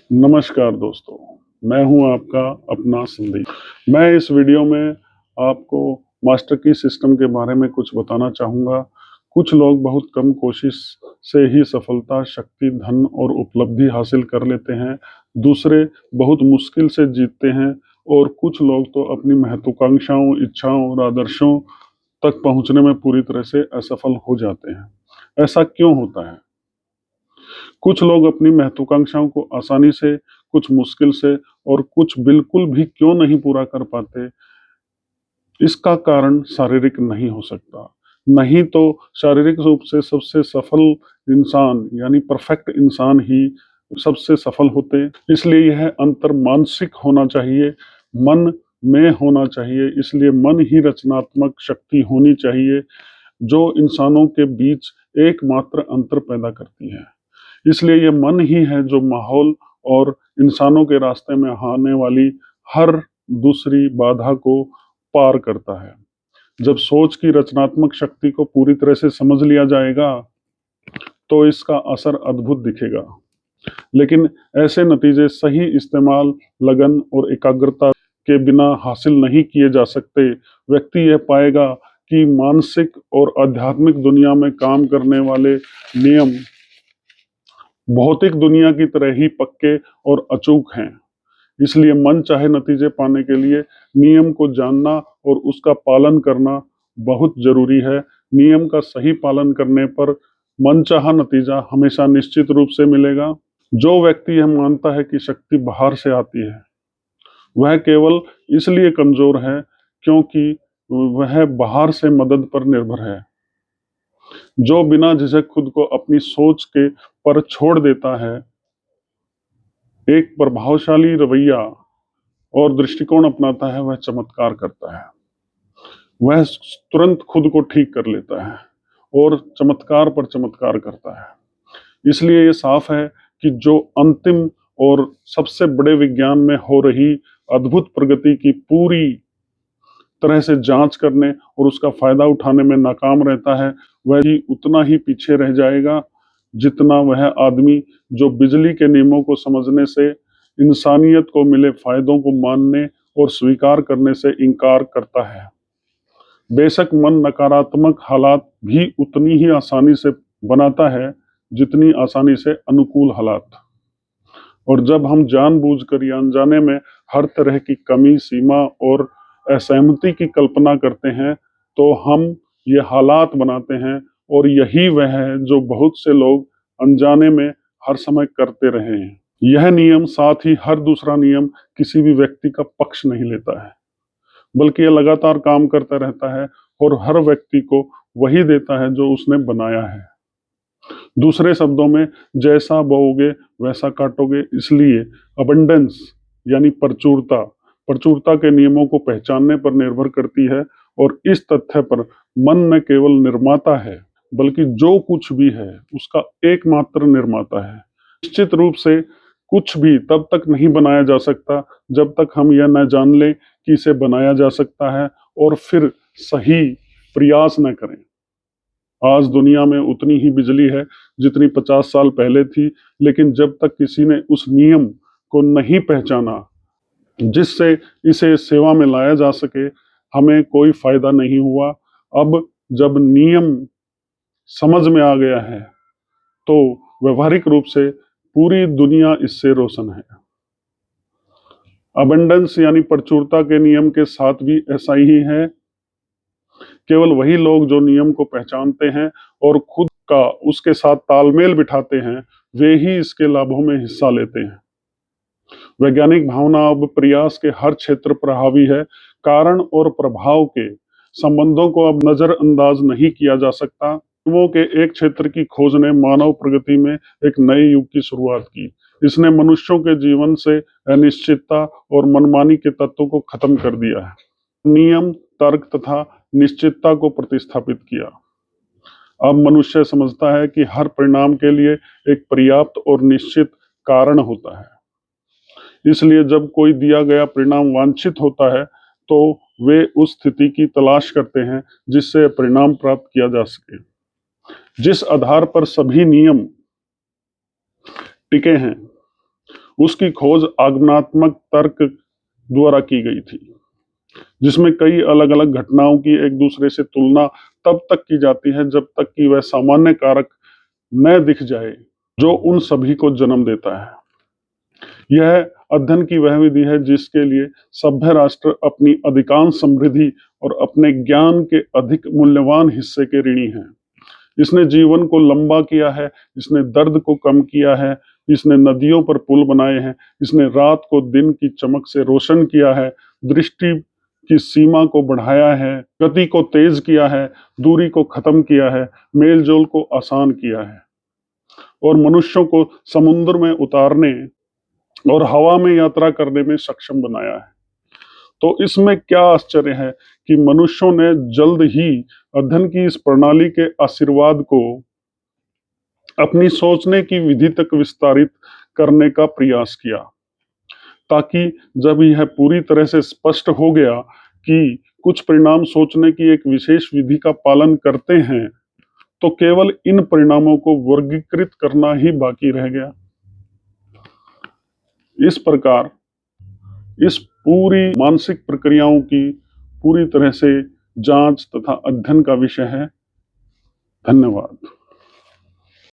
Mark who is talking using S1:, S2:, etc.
S1: नमस्कार दोस्तों, मैं हूं आपका अपना संदीप। मैं इस वीडियो में आपको मास्टर की सिस्टम के बारे में कुछ बताना चाहूँगा। कुछ लोग बहुत कम कोशिश से ही सफलता, शक्ति, धन और उपलब्धि हासिल कर लेते हैं। दूसरे बहुत मुश्किल से जीतते हैं और कुछ लोग तो अपनी महत्वाकांक्षाओं, इच्छाओं और आदर्शों तक पहुँचने में पूरी तरह से असफल हो जाते हैं। ऐसा क्यों होता है? कुछ लोग अपनी महत्वाकांक्षाओं को आसानी से, कुछ मुश्किल से और कुछ बिल्कुल भी क्यों नहीं पूरा कर पाते, इसका कारण शारीरिक नहीं हो सकता। नहीं तो शारीरिक रूप से सबसे सफल इंसान यानी परफेक्ट इंसान ही सबसे सफल होते। इसलिए यह अंतर मानसिक होना चाहिए, मन में होना चाहिए। इसलिए मन ही रचनात्मक शक्ति होनी चाहिए, जो इंसानों के बीच एकमात्र अंतर पैदा करती है। इसलिए ये मन ही है जो माहौल और इंसानों के रास्ते में आने वाली हर दूसरी बाधा को पार करता है। जब सोच की रचनात्मक शक्ति को पूरी तरह से समझ लिया जाएगा, तो इसका असर अद्भुत दिखेगा। लेकिन ऐसे नतीजे सही इस्तेमाल, लगन और एकाग्रता के बिना हासिल नहीं किए जा सकते। व्यक्ति यह पाएगा कि मानसिक और आध्यात्मिक दुनिया में काम करने वाले नियम भौतिक दुनिया की तरह ही पक्के और अचूक हैं। इसलिए मन चाहे नतीजे पाने के लिए नियम को जानना और उसका पालन करना बहुत जरूरी है। नियम का सही पालन करने पर मनचाहा नतीजा हमेशा निश्चित रूप से मिलेगा। जो व्यक्ति यह मानता है कि शक्ति बाहर से आती है, वह केवल इसलिए कमजोर है क्योंकि वह बाहर से मदद पर निर्भर है। जो बिना झिझक खुद को अपनी सोच के पर छोड़ देता है, एक प्रभावशाली रवैया और दृष्टिकोण अपनाता है, वह चमत्कार करता है। वह तुरंत खुद को ठीक कर लेता है और चमत्कार पर चमत्कार करता है। इसलिए ये साफ है कि जो अंतिम और सबसे बड़े विज्ञान में हो रही अद्भुत प्रगति की पूरी तरह से जांच करने और उसका फायदा उठाने में नाकाम रहता है, वह भी उतना ही पीछे रह जाएगा जितना वह आदमी जो बिजली के नियमों को समझने से इंसानियत को मिले फायदों को मानने और स्वीकार करने से इनकार करता है। बेशक मन नकारात्मक हालात भी उतनी ही आसानी से बनाता है जितनी आसानी से अनुकूल हालात। और जब हम जानबूझकर या अनजाने में हर तरह की कमी, सीमा और असहमति की कल्पना करते हैं, तो हम ये हालात बनाते हैं। और यही वह है जो बहुत से लोग अनजाने में हर समय करते रहे हैं। यह नियम, साथ ही हर दूसरा नियम, किसी भी व्यक्ति का पक्ष नहीं लेता है, बल्कि यह लगातार काम करता रहता है और हर व्यक्ति को वही देता है जो उसने बनाया है। दूसरे शब्दों में, जैसा बोओगे वैसा काटोगे। इसलिए अबंडेंस यानी प्रचुरता, प्रचुरता के नियमों को पहचानने पर निर्भर करती है। और इस तथ्य पर मन न केवल निर्माता है, बल्कि जो कुछ भी है उसका एकमात्र निर्माता है। निश्चित रूप से कुछ भी तब तक नहीं बनाया जा सकता जब तक हम यह न जान लें कि इसे बनाया जा सकता है और फिर सही प्रयास न करें। आज दुनिया में उतनी ही बिजली है जितनी 50 साल पहले थी, लेकिन जब तक किसी ने उस नियम को नहीं पहचाना जिससे इसे सेवा में लाया जा सके, हमें कोई फायदा नहीं हुआ। अब जब नियम समझ में आ गया है, तो व्यवहारिक रूप से पूरी दुनिया इससे रोशन है। अबंडेंस यानी प्रचुरता के नियम के साथ भी ऐसा ही है। केवल वही लोग जो नियम को पहचानते हैं और खुद का उसके साथ तालमेल बिठाते हैं, वे ही इसके लाभों में हिस्सा लेते हैं। वैज्ञानिक भावना अब प्रयास के हर क्षेत्र पर हावी है। कारण और प्रभाव के संबंधों को अब नजरअंदाज नहीं किया जा सकता। वो के एक क्षेत्र की खोज ने मानव प्रगति में एक नए युग की शुरुआत की। इसने मनुष्यों के जीवन से अनिश्चितता और मनमानी के तत्वों को खत्म कर दिया है। नियम, तर्क तथा निश्चितता को प्रतिस्थापित किया। अब मनुष्य समझता है कि हर परिणाम के लिए एक पर्याप्त और निश्चित कारण होता है। इसलिए जब कोई दिया गया परिणाम वांछित होता है, तो वे उस स्थिति की तलाश करते हैं जिससे परिणाम प्राप्त किया जा सके। जिस आधार पर सभी नियम टिके हैं, उसकी खोज आगमनात्मक तर्क द्वारा की गई थी, जिसमें कई अलग अलग घटनाओं की एक दूसरे से तुलना तब तक की जाती है जब तक कि वह सामान्य कारक न दिख जाए जो उन सभी को जन्म देता है। यह अध्ययन की वह विधि है जिसके लिए सभ्य राष्ट्र अपनी अधिकांश समृद्धि और अपने ज्ञान के अधिक मूल्यवान हिस्से के ऋणी हैं। इसने जीवन को लंबा किया है, इसने दर्द को कम किया है, इसने नदियों पर पुल बनाए हैं, इसने रात को दिन की चमक से रोशन किया है, दृष्टि की सीमा को बढ़ाया है, गति को तेज किया है, दूरी को खत्म किया है, मेल जोल को आसान किया है और मनुष्यों को समुद्र में उतारने और हवा में यात्रा करने में सक्षम बनाया है। तो इसमें क्या आश्चर्य है कि मनुष्यों ने जल्द ही अध्ययन की इस प्रणाली के आशीर्वाद को अपनी सोचने की विधि तक विस्तारित करने का प्रयास किया, ताकि जब यह पूरी तरह से स्पष्ट हो गया कि कुछ परिणाम सोचने की एक विशेष विधि का पालन करते हैं, तो केवल इन परिणामों को वर्गीकृत करना ही बाकी रह गया। इस प्रकार इस पूरी मानसिक प्रक्रियाओं की पूरी तरह से जांच तथा अध्ययन का विषय है। धन्यवाद।